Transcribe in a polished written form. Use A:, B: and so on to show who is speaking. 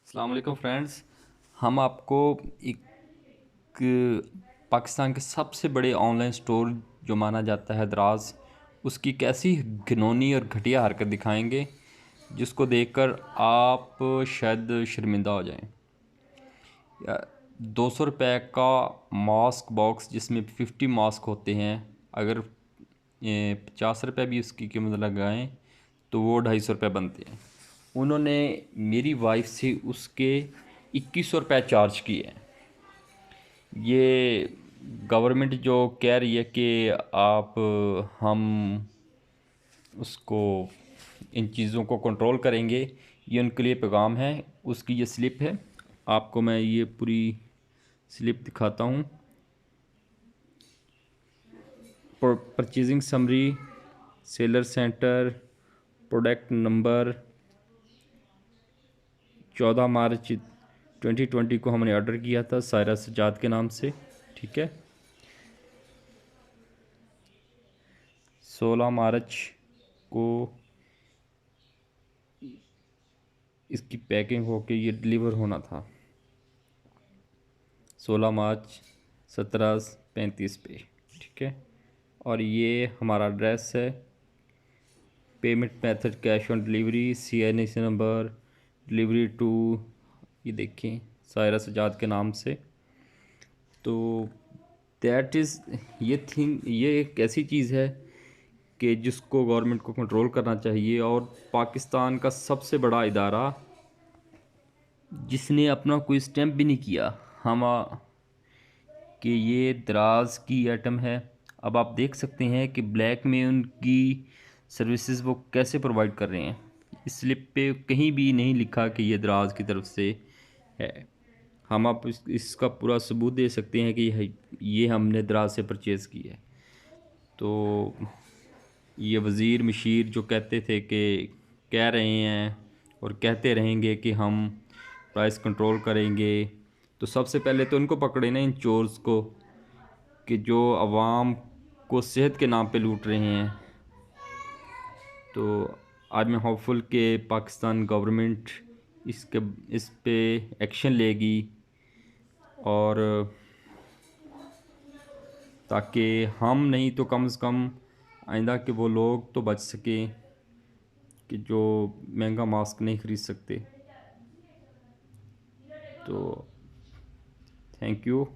A: अस्सलाम वालेकुम फ्रेंड्स। हम आपको एक पाकिस्तान के सबसे बड़े ऑनलाइन स्टोर जो माना जाता है दराज, उसकी कैसी घिनौनी और घटिया हरकत दिखाएंगे जिसको देखकर आप शायद शर्मिंदा हो जाएं। 200 रुपये का मास्क बॉक्स जिसमें 50 मास्क होते हैं, अगर 50 रुपये भी उसकी कीमत लगाएं तो वो 250 रुपये बनते हैं। उन्होंने मेरी वाइफ से उसके 2100 रुपये चार्ज किए हैं। ये गवर्नमेंट जो कह रही है कि आप हम उसको इन चीज़ों को कंट्रोल करेंगे, ये उनके लिए पैगाम है। उसकी ये स्लिप है, आपको मैं ये पूरी स्लिप दिखाता हूँ। Purchasing summary, seller centre, product number 14 मार्च 2020 को हमने ऑर्डर किया था सायरा सजाद के नाम से, ठीक है। 16 मार्च को इसकी पैकिंग होके ये डिलीवर होना था, 16 मार्च 17:35 पे, ठीक है। और ये हमारा एड्रेस है। Payment method cash on delivery, CNC number, delivery to, ये देखें सायरा सजाद के नाम से। तो दैट इज़ ये एक ऐसी चीज़ है कि जिसको गवर्नमेंट को कंट्रोल करना चाहिए। और पाकिस्तान का सबसे बड़ा इदारा जिसने अपना कोई स्टैम्प भी नहीं किया हम कि ये दराज की आइटम है। अब आप देख सकते हैं कि ब्लैक में उनकी सर्विसेज वो कैसे प्रोवाइड कर रहे हैं। इस स्लिप पे कहीं भी नहीं लिखा कि ये दराज की तरफ से है। हम आप इसका पूरा सबूत दे सकते हैं कि ये हमने दराज से परचेज़ की है। तो ये वज़ीर मशीर जो कहते थे कि कह रहे हैं और कहते रहेंगे कि हम प्राइस कंट्रोल करेंगे, तो सबसे पहले तो उनको पकड़े ना, इन चोर्स को, कि जो आवाम को सेहत के नाम पे लूट रहे हैं। तो आज मैं होपफुल कि पाकिस्तान गवर्नमेंट इस पे एक्शन लेगी, और ताकि हम नहीं तो कम से कम आइंदा के वो लोग तो बच सकें कि जो महंगा मास्क नहीं ख़रीद सकते। तो थैंक यू।